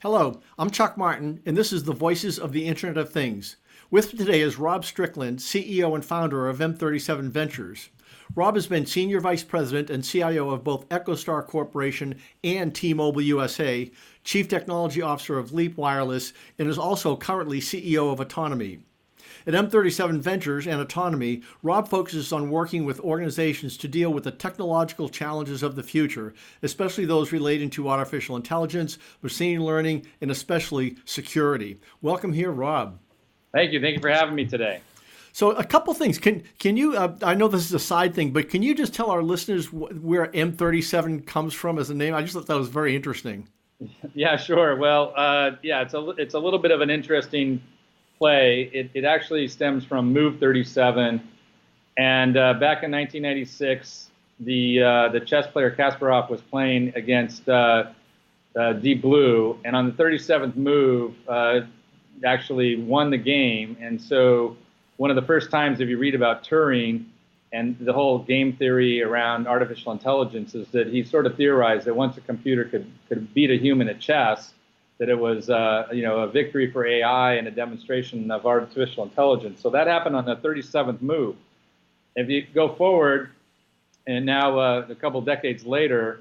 Hello, I'm Chuck Martin, and this is the Voices of the Internet of Things. With me today is Rob Strickland, CEO and founder of M37 Ventures. Rob has been Senior Vice President and CIO of both EchoStar Corporation and T-Mobile USA, Chief Technology Officer of Leap Wireless, and is also currently CEO of Atonomi. At M37 Ventures and Atonomi, Rob focuses on working with organizations to deal with the technological challenges of the future, especially those relating to artificial intelligence, machine learning, and especially security. Welcome here, Rob. Thank you. Thank you for having me today. So a couple things. Can you, I know this is a side thing, but can you just tell our listeners where M37 comes from as a name? I just thought that was very interesting. Yeah, sure. Well, it's a little bit of an interesting play. It actually stems from Move 37, and back in 1996, the chess player Kasparov was playing against Deep Blue, and on the 37th move, actually won the game. And so, one of the first times, if you read about Turing and the whole game theory around artificial intelligence, is that he sort of theorized that once a computer could beat a human at chess, that it was a victory for AI and a demonstration of artificial intelligence. So that happened on the 37th move. If you go forward, and now a couple decades later,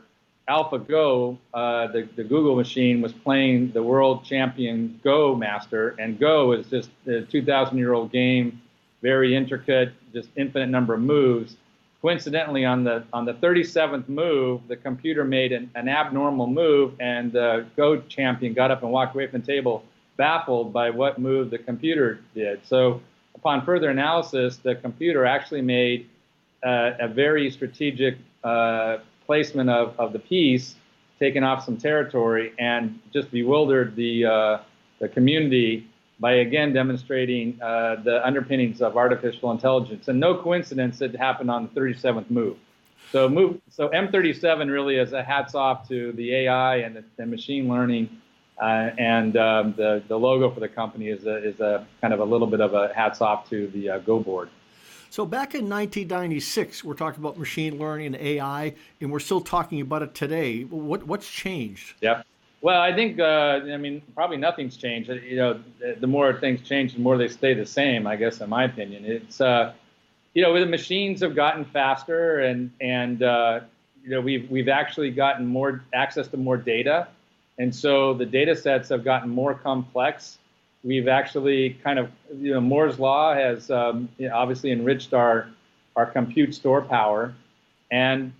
AlphaGo, the Google machine, was playing the world champion Go master, and Go is just a 2,000-year-old game, very intricate, just infinite number of moves. Coincidentally, on the 37th move, the computer made an abnormal move, and the Go champion got up and walked away from the table, baffled by what move the computer did. So, upon further analysis, the computer actually made a very strategic placement of the piece, taking off some territory, and just bewildered the community by again demonstrating the underpinnings of artificial intelligence. And no coincidence it happened on the 37th move. So M37 really is a hats off to the AI and the machine learning, and the logo for the company is a kind of a little bit of a hats off to the Go board. So back in 1996, we're talking about machine learning and AI, and we're still talking about it today. What's changed? Yeah. Well, I think, probably nothing's changed. The more things change, the more they stay the same, I guess, in my opinion. It's, the machines have gotten faster, and we've actually gotten more access to more data. And so the data sets have gotten more complex. We've actually kind of, Moore's Law has obviously enriched our compute store power. And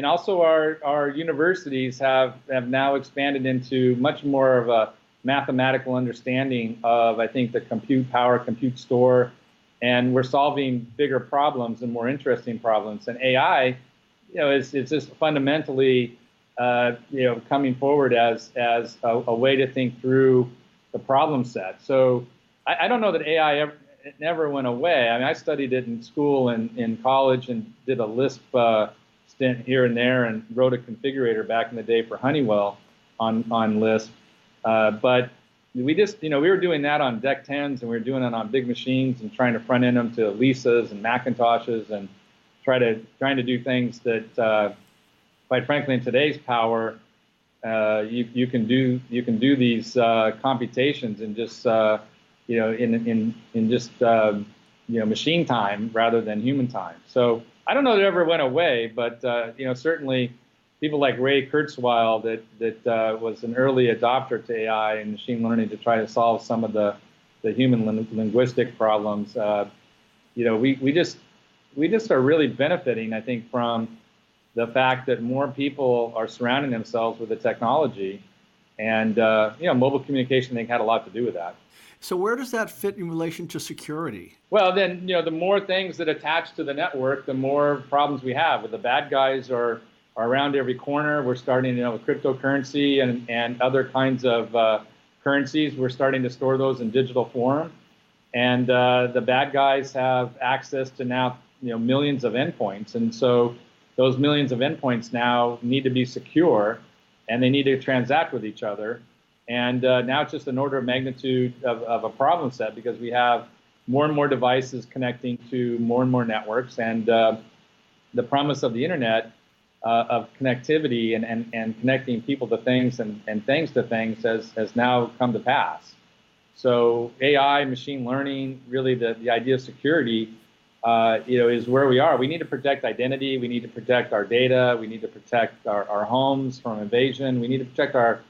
also our universities have now expanded into much more of a mathematical understanding of, I think, the compute power, compute store, and we're solving bigger problems and more interesting problems. And AI, is just fundamentally, coming forward as a way to think through the problem set. So I don't know that AI never went away. I mean, I studied it in school and in college and did a Lisp stint here and there and wrote a configurator back in the day for Honeywell on Lisp. But we just, we were doing that on DEC 10s, and we were doing it on big machines and trying to front end them to Lisas and Macintoshes and trying to do things that, quite frankly, in today's power, you can do these computations in just machine time rather than human time. So I don't know that it ever went away, but certainly people like Ray Kurzweil that was an early adopter to AI and machine learning to try to solve some of the human linguistic problems. We just are really benefiting, I think, from the fact that more people are surrounding themselves with the technology, and mobile communication, I think, had a lot to do with that. So where does that fit in relation to security? Well, then, the more things that attach to the network, the more problems we have. The bad guys are around every corner. We're starting, with cryptocurrency and other kinds of currencies. We're starting to store those in digital form. And the bad guys have access to now, millions of endpoints. And so those millions of endpoints now need to be secure, and they need to transact with each other. And now it's just an order of magnitude of a problem set, because we have more and more devices connecting to more and more networks. And the promise of the internet of connectivity and connecting people to things and things to things has now come to pass. So AI, machine learning, really the idea of security, is where we are. We need to protect identity. We need to protect our data. We need to protect our homes from invasion. We need to protect our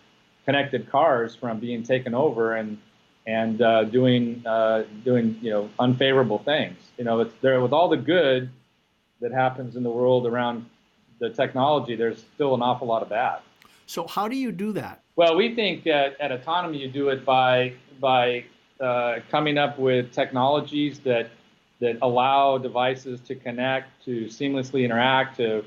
connected cars from being taken over and doing unfavorable things. It's there with all the good that happens in the world around the technology. There's still an awful lot of bad. So how do you do that? Well, we think at Atonomi you do it by coming up with technologies that allow devices to connect, to seamlessly interact, to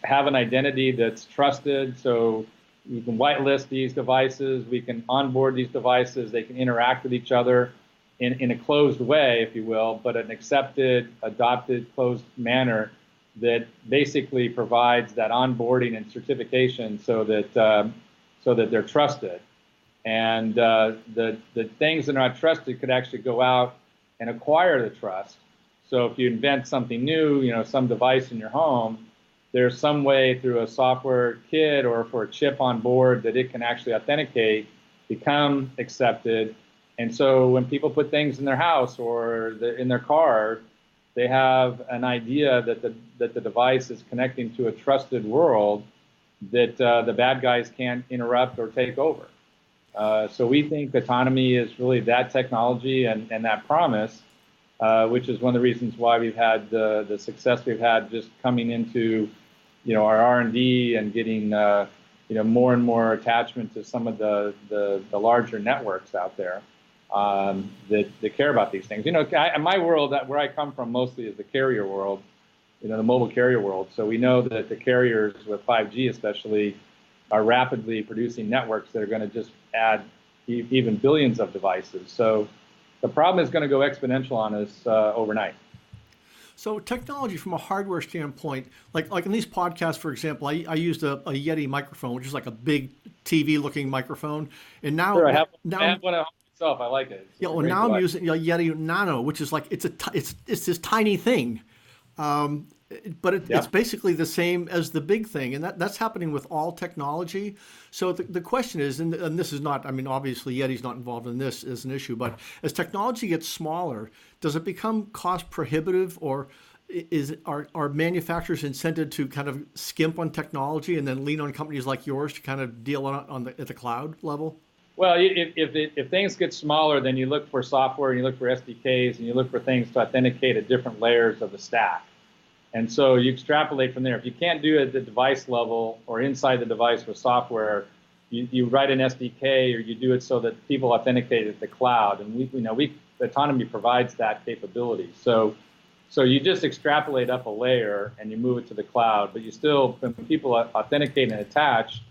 have an identity that's trusted. So we can whitelist these devices, we can onboard these devices, they can interact with each other in a closed way, if you will, but an accepted, adopted, closed manner that basically provides that onboarding and certification so that they're trusted. And the things that are not trusted could actually go out and acquire the trust. So if you invent something new, some device in your home, there's some way through a software kit or for a chip on board that it can actually authenticate, become accepted. And so when people put things in their house or in their car, they have an idea that the device is connecting to a trusted world that the bad guys can't interrupt or take over. So we think Atonomi is really that technology and that promise, which is one of the reasons why we've had the success we've had just coming into our R&D and getting more and more attachment to some of the larger networks out there that care about these things. In my world, where I come from mostly is the carrier world, the mobile carrier world. So we know that the carriers with 5G especially are rapidly producing networks that are going to just add even billions of devices. So the problem is going to go exponential on us overnight. So technology from a hardware standpoint, like in these podcasts, for example, I used a Yeti microphone, which is like a big TV-looking microphone, and now Sure, I have one at home myself. I like it. Well, now I'm using a Yeti Nano, which is like it's this tiny thing, but it's basically the same as the big thing, and that's happening with all technology. So the question is, and this is not, obviously Yeti's not involved in this as an issue, but as technology gets smaller, does it become cost prohibitive, or are manufacturers incented to kind of skimp on technology and then lean on companies like yours to kind of deal at the cloud level? Well, if things get smaller, then you look for software and you look for SDKs and you look for things to authenticate at different layers of the stack. And so you extrapolate from there. If you can't do it at the device level or inside the device with software, you write an SDK or you do it so that people authenticate at the cloud. And Atonomi provides that capability. So you just extrapolate up a layer and you move it to the cloud. But you still, when people authenticate and attach,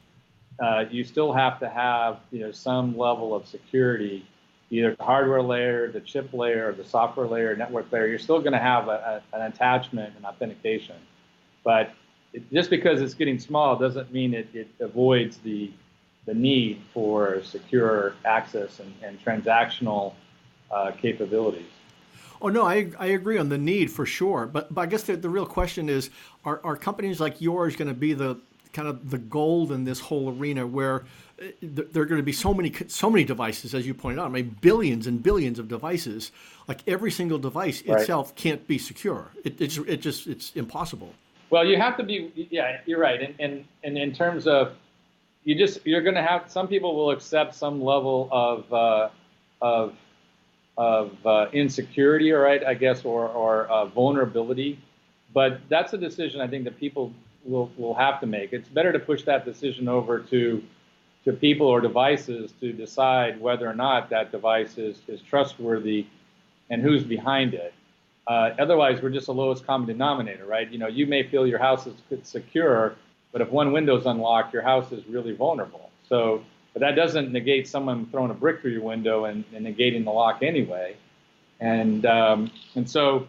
you still have to have some level of security, either the hardware layer, the chip layer, the software layer, network layer. You're still going to have an attachment and authentication. But just because it's getting small doesn't mean it avoids the need for secure access and transactional capabilities. Oh, no, I agree on the need for sure. But I guess the real question is, are companies like yours going to be the kind of the gold in this whole arena where there are going to be so many devices, as you pointed out, billions and billions of devices. Like every single device itself can't be secure. It's impossible. Well, you have to be. Yeah, you're right. And in terms of you're going to have, some people will accept some level of insecurity, all right, I guess, or vulnerability. But that's a decision I think that people will have to make. It's better to push that decision over to people or devices to decide whether or not that device is trustworthy and who's behind it. Otherwise, we're just the lowest common denominator, right? You may feel your house is secure, but if one window's unlocked, your house is really vulnerable. So, but that doesn't negate someone throwing a brick through your window and negating the lock anyway. And so,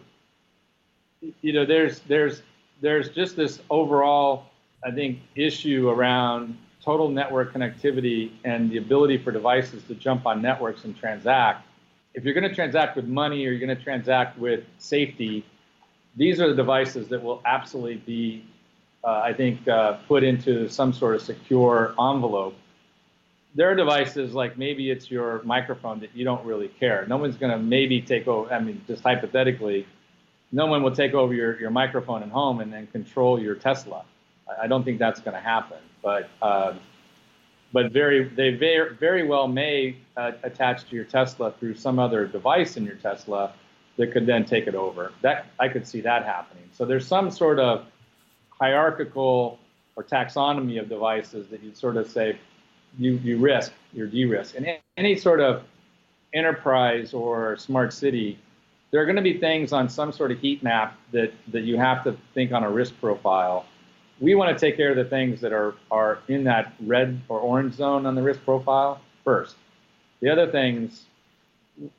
there's just this overall, I think, issue around total network connectivity and the ability for devices to jump on networks and transact. If you're going to transact with money or you're going to transact with safety, these are the devices that will absolutely be I think, put into some sort of secure envelope. There are devices like maybe it's your microphone that you don't really care. No one's going to maybe take over. I mean, just hypothetically, no one will take over your microphone at home and then control your Tesla. I don't think that's going to happen. But very well may attach to your Tesla through some other device in your Tesla that could then take it over. That I could see that happening. So there's some sort of hierarchical or taxonomy of devices that you sort of say you de-risk. And any sort of enterprise or smart city, there are going to be things on some sort of heat map that you have to think on a risk profile. We want to take care of the things that are in that red or orange zone on the risk profile first. The other things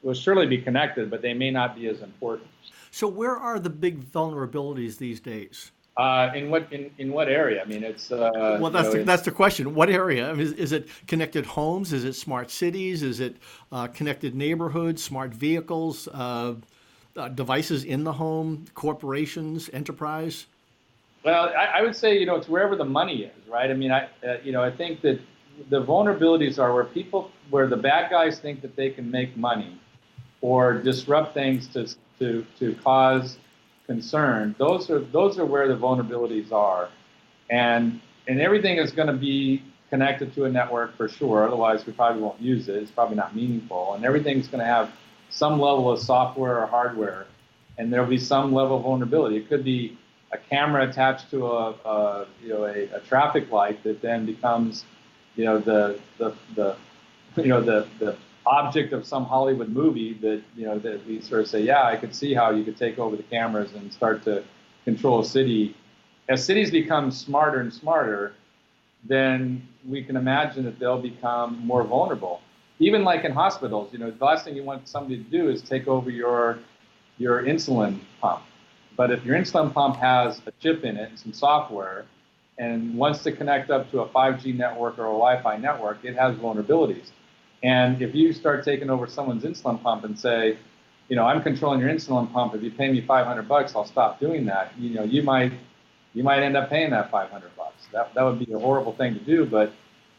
will surely be connected, but they may not be as important. So where are the big vulnerabilities these days? In what area? I mean, it's well, that's the question. What area? I mean, is it connected homes? Is it smart cities? Is it connected neighborhoods? Smart vehicles? Devices in the home? Corporations? Enterprise? Well, I would say it's wherever the money is, right? I mean, I think that the vulnerabilities are where the bad guys think that they can make money or disrupt things to cause concern. Those are where the vulnerabilities are, and everything is going to be connected to a network for sure. Otherwise, we probably won't use it. It's probably not meaningful, and everything's going to have some level of software or hardware, and there'll be some level of vulnerability. It could be a camera attached to a traffic light that then becomes the object of some Hollywood movie that we sort of say, yeah, I could see how you could take over the cameras and start to control a city. As cities become smarter and smarter, then we can imagine that they'll become more vulnerable. Even like in hospitals, the last thing you want somebody to do is take over your insulin pump. But if your insulin pump has a chip in it and some software and wants to connect up to a 5G network or a Wi-Fi network, it has vulnerabilities. And if you start taking over someone's insulin pump and say, I'm controlling your insulin pump, if you pay me $500, I'll stop doing that. You might end up paying that $500. That would be a horrible thing to do. But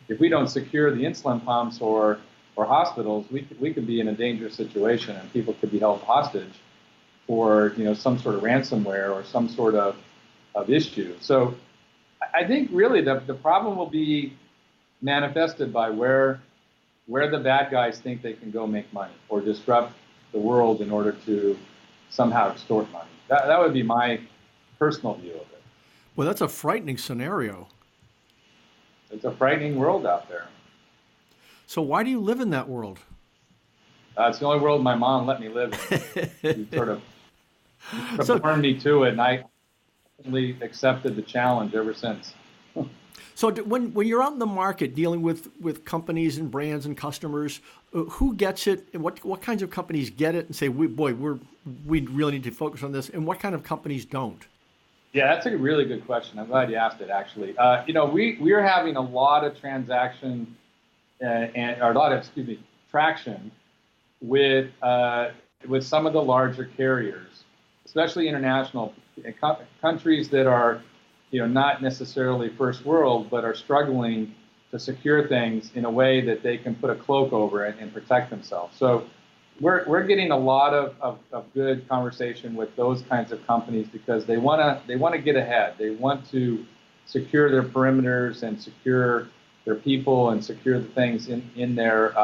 if we don't secure the insulin pumps or hospitals, we could be in a dangerous situation, and people could be held hostage for some sort of ransomware or some sort of issue. So I think really the problem will be manifested by where the bad guys think they can go make money or disrupt the world in order to somehow extort money. That would be my personal view of it. Well, that's a frightening scenario. It's a frightening world out there. So why do you live in that world? It's the only world my mom let me live in. She sort of conformed me to it, and I really accepted the challenge ever since. So when you're out in the market dealing with companies and brands and customers, who gets it, and what kinds of companies get it and say, we really need to focus on this, and what kind of companies don't? Yeah, that's a really good question. I'm glad you asked it, actually. We're having a lot of traction with some of the larger carriers, especially international countries that are not necessarily first world, but are struggling to secure things in a way that they can put a cloak over it and protect themselves. So we're getting a lot of good conversation with those kinds of companies because they want to get ahead. They want to secure their perimeters and secure their people and secure the things in their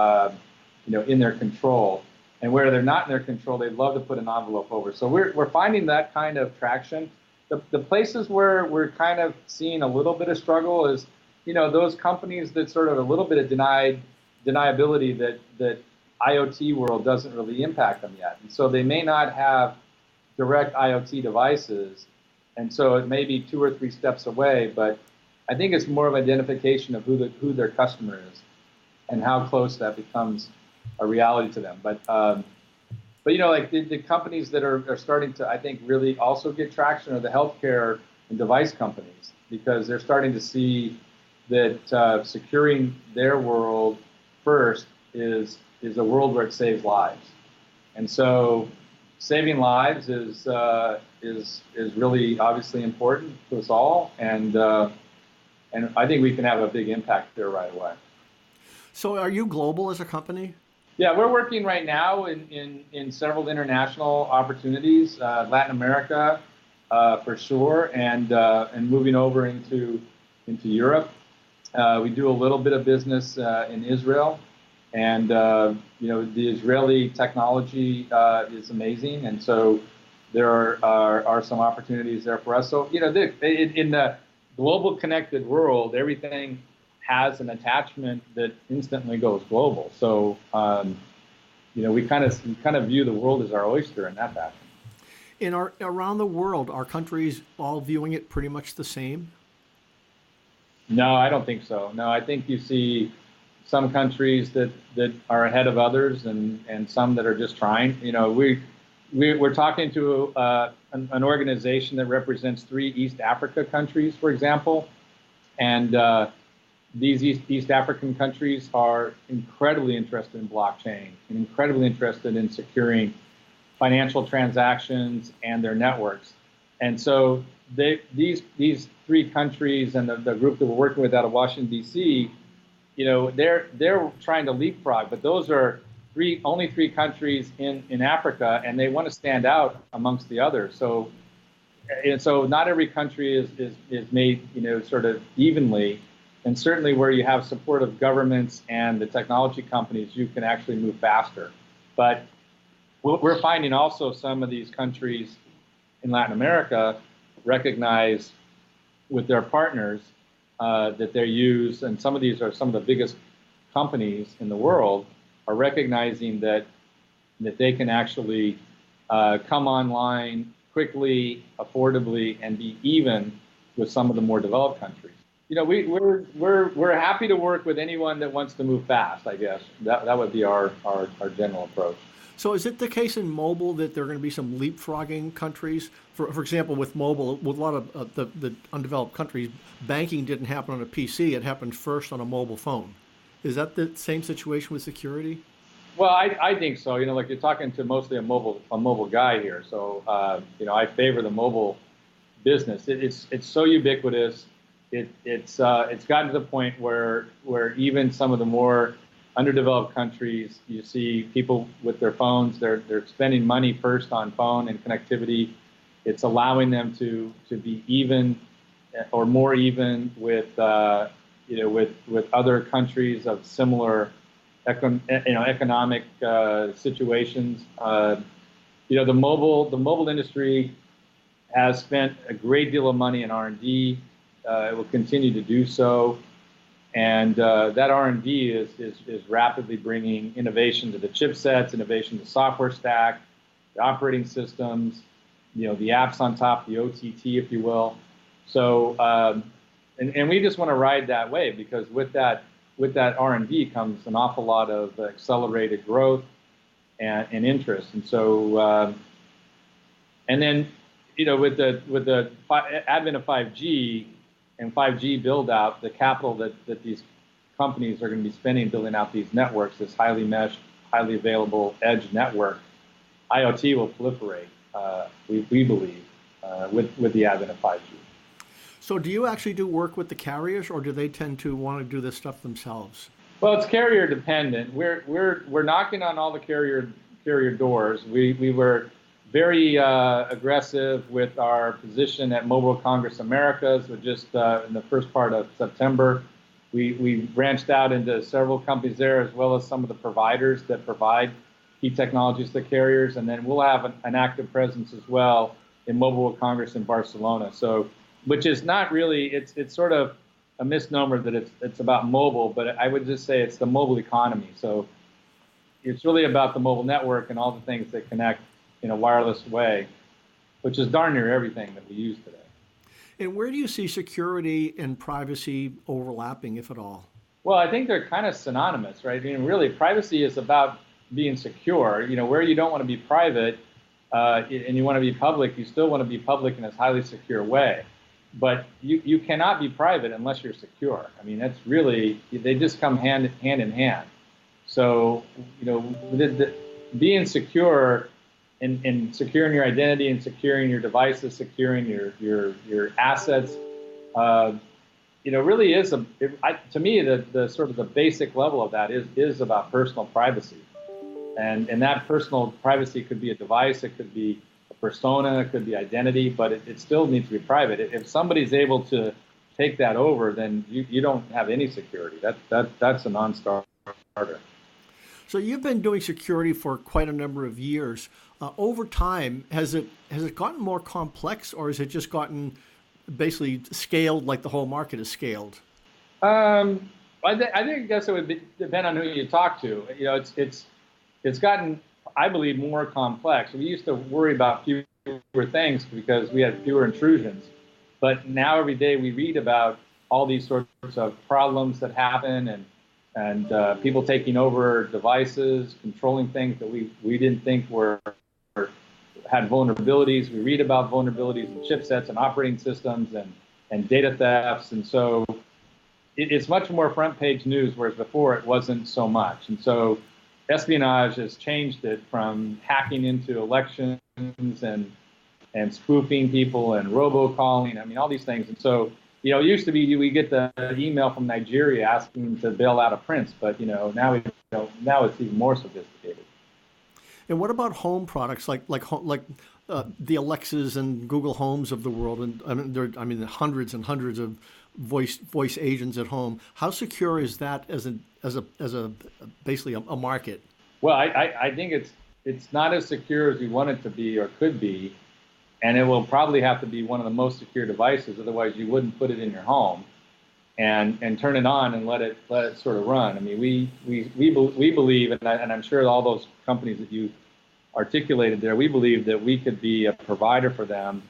in their control. And where they're not in their control, they'd love to put an envelope over. So we're finding that kind of traction. The places where we're kind of seeing a little bit of struggle is, those companies that sort of a little bit of deniability that IoT world doesn't really impact them yet. And so they may not have direct IoT devices. And so it may be 2 or 3 steps away, but I think it's more of identification of who their customer is and how close that becomes a reality to them. But like the companies that are starting to, I think, really also get traction are the healthcare and device companies, because they're starting to see that securing their world first is a world where it saves lives. And so saving lives is really obviously important to us all, and I think we can have a big impact there right away. So are you global as a company? Yeah, we're working right now in several international opportunities, Latin America for sure, and moving over into Europe. We do a little bit of business in Israel, and the Israeli technology is amazing, and so there are some opportunities there for us. So in the global connected world, everything has an attachment that instantly goes global. So we kind of view the world as our oyster in that fashion. Around the world, are countries all viewing it pretty much the same? No, I don't think so. No, I think you see some countries that are ahead of others, and some that are just trying. We're talking to an organization that represents 3 East Africa countries, for example, and these East African countries are incredibly interested in blockchain and incredibly interested in securing financial transactions and their networks. And so these 3 countries and the group that we're working with out of Washington, D.C., they're trying to leapfrog, but those are only 3 countries in Africa, and they want to stand out amongst the others. So not every country is made sort of evenly. And certainly where you have support of governments and the technology companies, you can actually move faster. But we're finding also some of these countries in Latin America recognize with their partners that they use, and some of these are some of the biggest companies in the world, are recognizing that they can actually come online quickly, affordably, and be even with some of the more developed countries. We're happy to work with anyone that wants to move fast, I guess. That would be our general approach. So is it the case in mobile that there are going to be some leapfrogging countries? For example, with mobile, with a lot of the undeveloped countries, banking didn't happen on a PC. It happened first on a mobile phone. Is that the same situation with security? Well, I think so. Like you're talking to mostly a mobile guy here. So, I favor the mobile business. It's so ubiquitous. It's gotten to the point where even some of the more underdeveloped countries, you see people with their phones, they're spending money first on phone and connectivity. It's allowing them to be even or more even with with other countries of similar economic situations. The mobile industry has spent a great deal of money in R&D. It will continue to do so. And that R&D is rapidly bringing innovation to the chipsets, innovation to the software stack, the operating systems, the apps on top, the OTT, if you will. So, and we just want to ride that wave, because with that R&D comes an awful lot of accelerated growth and interest. And so, and then, with the advent of 5G, and 5G build out, the capital that these companies are going to be spending building out these networks, this highly meshed, highly available edge network, IoT will proliferate, we believe, with the advent of 5G. So do you actually do work with the carriers, or do they tend to want to do this stuff themselves? Well, it's carrier dependent. We're knocking on all the carrier doors. We were very aggressive with our position at Mobile Congress Americas. With just in the first part of September, we branched out into several companies there, as well as some of the providers that provide key technologies to carriers. And then we'll have an active presence as well in Mobile World Congress in Barcelona. So, which is not really, it's sort of a misnomer that it's about mobile, but I would just say it's the mobile economy. So it's really about the mobile network and all the things that connect in a wireless way, which is darn near everything that we use today. And where do you see security and privacy overlapping, if at all? Well, I think they're kind of synonymous, right? I mean, really, privacy is about being secure. Where you don't want to be private and you want to be public, you still want to be public in a highly secure way. But you cannot be private unless you're secure. I mean, that's really, they just come hand in hand. So, being secure in securing your identity and securing your devices, securing your assets, really is to me the sort of the basic level of that is about personal privacy, and that personal privacy could be a device, it could be a persona, it could be identity, but it still needs to be private. If somebody's able to take that over, then you don't have any security. That's a non-starter. So you've been doing security for quite a number of years. Over time, has it gotten more complex, or has it just gotten basically scaled like the whole market is scaled? I guess it would depend on who you talk to. It's gotten, I believe, more complex. We used to worry about fewer things because we had fewer intrusions, but now every day we read about all these sorts of problems that happen, and people taking over devices, controlling things that we didn't think had vulnerabilities. We read about vulnerabilities in chipsets and operating systems and data thefts, and so it's much more front page news, whereas before it wasn't so much. And so espionage has changed it from hacking into elections and spoofing people and robocalling. I mean, all these things. And so, it used to be we get the email from Nigeria asking to bail out a prince, but now it's even more sophisticated. And what about home products like the Alexas and Google Homes of the world? And I mean, hundreds and hundreds of voice agents at home. How secure is that as a basically a market? Well, I think it's not as secure as we want it to be or could be, and it will probably have to be one of the most secure devices. Otherwise, you wouldn't put it in your home and turn it on and let it sort of run. I mean, we believe, and I'm sure all those companies that you articulated there, we believe that we could be a provider for them.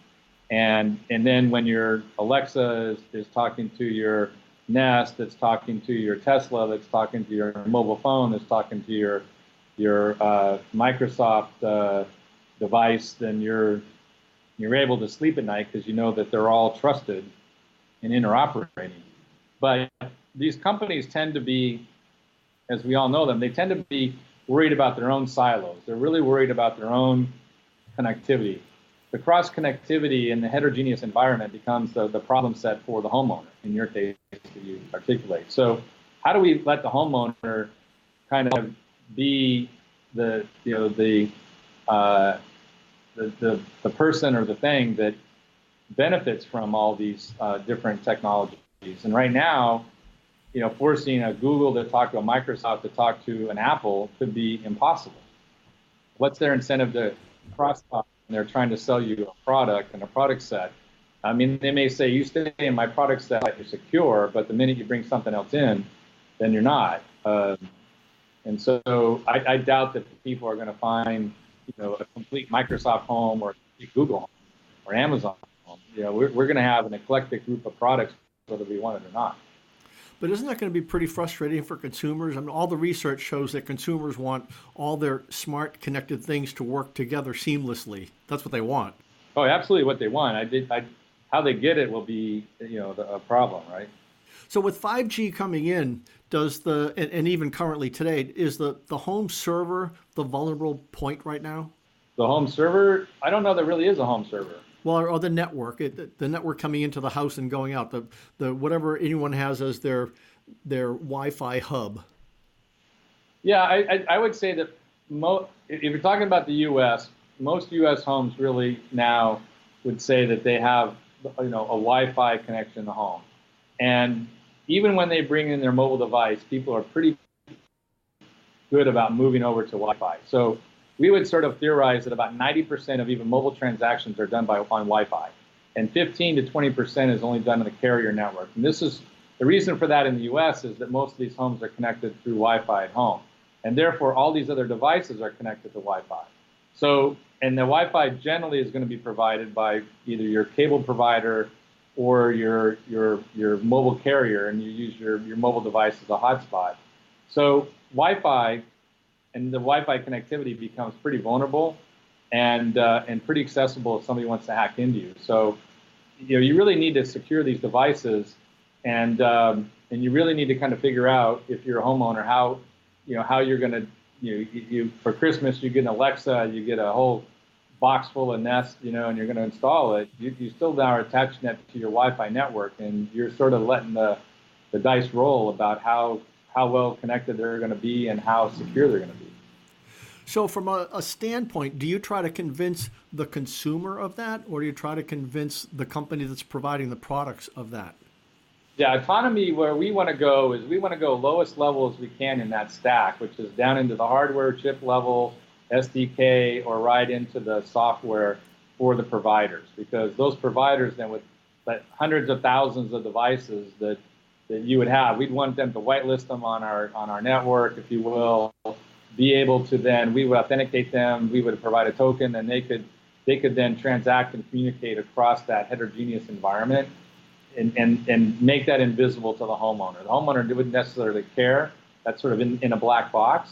And then when your Alexa is talking to your Nest, that's talking to your Tesla, that's talking to your mobile phone, that's talking to your Microsoft device, then you're able to sleep at night because you know that they're all trusted and interoperating. But these companies tend to be, as we all know them, they tend to be worried about their own silos. They're really worried about their own connectivity. The cross-connectivity in the heterogeneous environment becomes the problem set for the homeowner, in your case that you articulate. So how do we let the homeowner kind of be the person or the thing that benefits from all these different technologies? And right now, forcing a Google to talk to a Microsoft to talk to an Apple could be impossible. What's their incentive to cross-talk when they're trying to sell you a product and a product set? I mean, they may say, you stay in my product set, you're secure, but the minute you bring something else in, then you're not. And so I doubt that people are going to find, a complete Microsoft home or a complete Google home or Amazon home. We're going to have an eclectic group of products, whether we want it or not. But isn't that going to be pretty frustrating for consumers? I mean, all the research shows that consumers want all their smart, connected things to work together seamlessly. That's what they want. Oh, absolutely what they want. How they get it will be, a problem, right? So with 5G coming in, and even currently today, is the home server the vulnerable point right now? The home server? I don't know there really is a home server. Well, or the network, the network coming into the house and going out, the whatever anyone has as their Wi-Fi hub. Yeah, I would say that if you're talking about the U.S., most U.S. homes really now would say that they have a Wi-Fi connection in the home. And even when they bring in their mobile device, people are pretty good about moving over to Wi-Fi. So we would sort of theorize that about 90% of even mobile transactions are done on Wi-Fi, and 15 to 20% is only done on the carrier network. And this is the reason for that in the U.S. is that most of these homes are connected through Wi-Fi at home, and therefore all these other devices are connected to Wi-Fi. So, and the Wi-Fi generally is going to be provided by either your cable provider or your mobile carrier, and you use your mobile device as a hotspot. So Wi-Fi and the Wi-Fi connectivity becomes pretty vulnerable and pretty accessible if somebody wants to hack into you. So, you really need to secure these devices, and you really need to kind of figure out, if you're a homeowner, how you're going to, for Christmas you get an Alexa, you get a whole box full of Nest, and you're going to install it, you still now are attaching that to your Wi-Fi network, and you're sort of letting the dice roll about how well connected they're going to be and how secure they're going to be. So, from a standpoint, do you try to convince the consumer of that, or do you try to convince the company that's providing the products of that? Yeah, autonomy, where we want to go is we want to go lowest level as we can in that stack, which is down into the hardware chip level, SDK, or right into the software for the providers, because those providers then with hundreds of thousands of devices that you would have, we'd want them to whitelist them on our network, if you will, be able to then, we would authenticate them, we would provide a token, and they could then transact and communicate across that heterogeneous environment and make that invisible to the homeowner. The homeowner wouldn't necessarily care. That's sort of in a black box,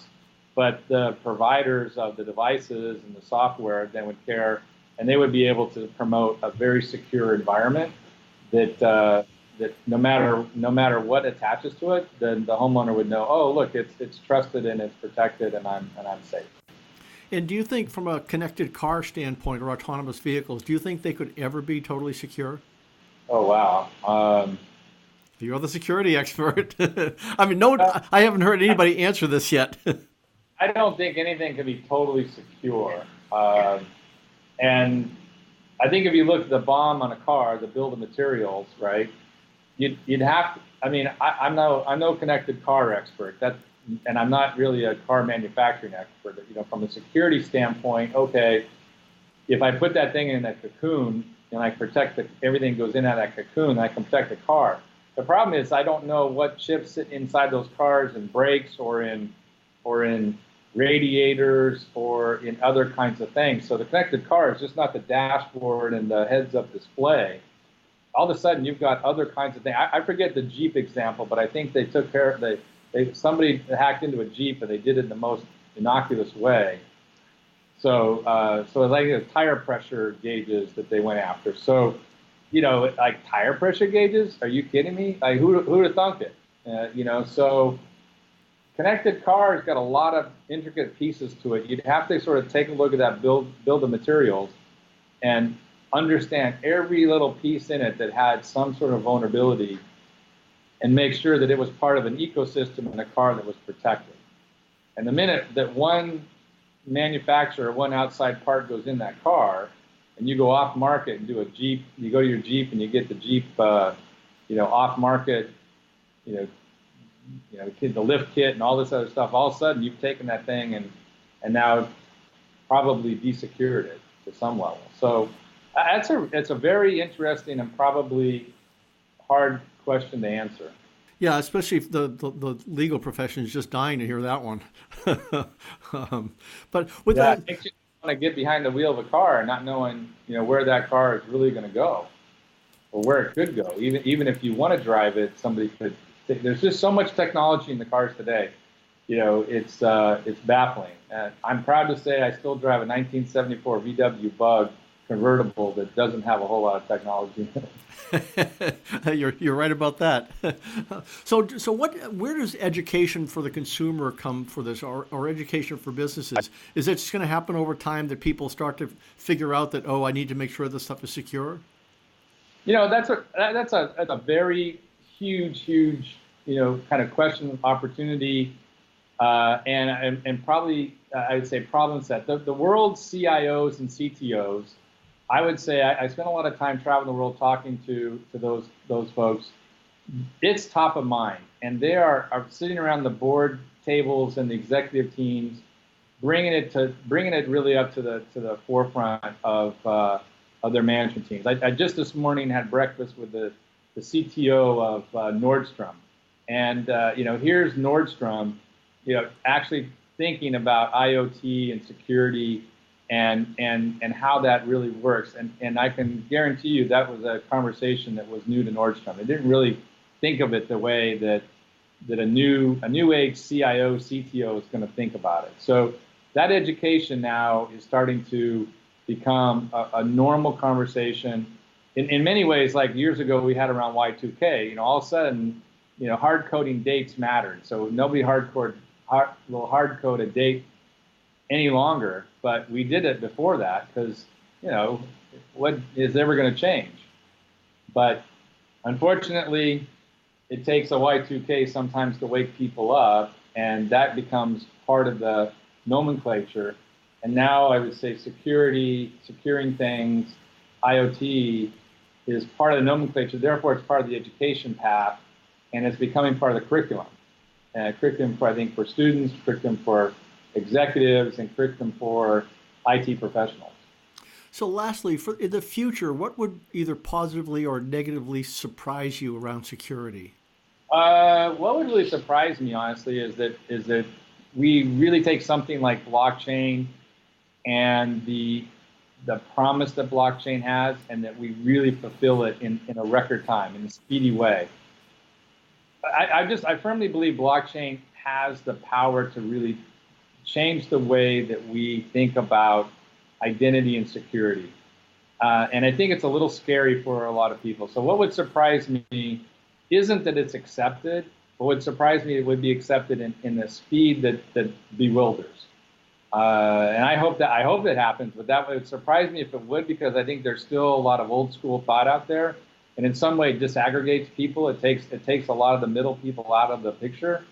but the providers of the devices and the software then would care, and they would be able to promote a very secure environment that no matter what attaches to it, then the homeowner would know, oh, look, it's trusted and it's protected, and I'm safe. And do you think, from a connected car standpoint or autonomous vehicles, do you think they could ever be totally secure? Oh, wow. You're the security expert. I mean, no, I haven't heard anybody answer this yet. I don't think anything can be totally secure. And I think if you look at the BOM on a car, the bill of materials, right, you'd have to, I mean, I'm no connected car expert, and I'm not really a car manufacturing expert. From a security standpoint, okay, if I put that thing in a cocoon and I protect everything goes in out of that cocoon, I can protect the car. The problem is I don't know what chips sit inside those cars in brakes or in radiators or in other kinds of things. So the connected car is just not the dashboard and the heads-up display. All of a sudden, you've got other kinds of things. I forget the Jeep example, but I think they took care of somebody hacked into a Jeep, and they did it in the most innocuous way. So like the tire pressure gauges that they went after. So, like tire pressure gauges? Are you kidding me? Like who'd have thunk it? So connected cars got a lot of intricate pieces to it. You'd have to sort of take a look at that build of materials and understand every little piece in it that had some sort of vulnerability and make sure that it was part of an ecosystem in a car that was protected. And the minute that one manufacturer, one outside part goes in that car, and you go off market and do a Jeep, you go to your Jeep and you get the Jeep, off market, the lift kit and all this other stuff. All of a sudden, you've taken that thing and now probably desecured it to some level. So it's a very interesting and probably hard question to answer. Yeah, especially if the legal profession is just dying to hear that one. But with that, I think you want to get behind the wheel of a car and not knowing, where that car is really going to go, or where it could go. Even if you want to drive it, somebody could. There's just so much technology in the cars today. It's baffling. And I'm proud to say I still drive a 1974 VW Bug convertible that doesn't have a whole lot of technology in it. You're right about that. So where does education for the consumer come for this, or education for businesses? Is it just going to happen over time that people start to figure out that, I need to make sure this stuff is secure? That's a very huge kind of question, opportunity, and probably I would say problem set. The world's CIOs and CTOs, I would say I spent a lot of time traveling the world talking to those folks. It's top of mind, and they are sitting around the board tables and the executive teams, bringing it really up to the forefront of their management teams. I just this morning had breakfast with the CTO of Nordstrom, and here's Nordstrom, actually thinking about IoT and security and how that really works. And I can guarantee you that was a conversation that was new to Nordstrom. They didn't really think of it the way that a new age CIO, CTO is going to think about it. So that education now is starting to become a normal conversation. In many ways, like years ago we had around Y2K, all of a sudden, hard coding dates mattered. So nobody will hard code a date any longer, but we did it before that because, what is ever going to change? But unfortunately, it takes a Y2K sometimes to wake people up, and that becomes part of the nomenclature. And now I would say security, securing things, IoT is part of the nomenclature. Therefore, it's part of the education path, and it's becoming part of the curriculum. Curriculum for, I think, for students, curriculum for executives, and curriculum for IT professionals. So lastly, for in the future, what would either positively or negatively surprise you around security? What would really surprise me, honestly, is that we really take something like blockchain and the promise that blockchain has, and that we really fulfill it in a record time, in a speedy way. I firmly believe blockchain has the power to really change the way that we think about identity and security. And I think it's a little scary for a lot of people. So what would surprise me isn't that it's accepted, but what would surprise me, it would be accepted in the speed that bewilders. And I hope that happens, but that would surprise me if it would, because I think there's still a lot of old school thought out there, and in some way disaggregates people. It takes a lot of the middle people out of the picture,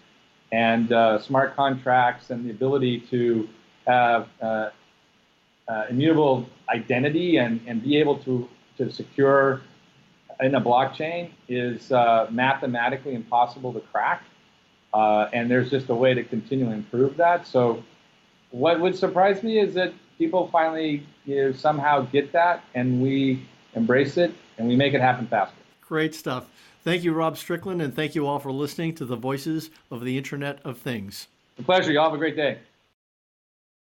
and smart contracts and the ability to have immutable identity and be able to secure in a blockchain is mathematically impossible to crack. And there's just a way to continually improve that. So what would surprise me is that people finally somehow get that, and we embrace it, and we make it happen faster. Great stuff. Thank you, Rob Strickland, and thank you all for listening to the Voices of the Internet of Things. It's a pleasure. Y'all have a great day.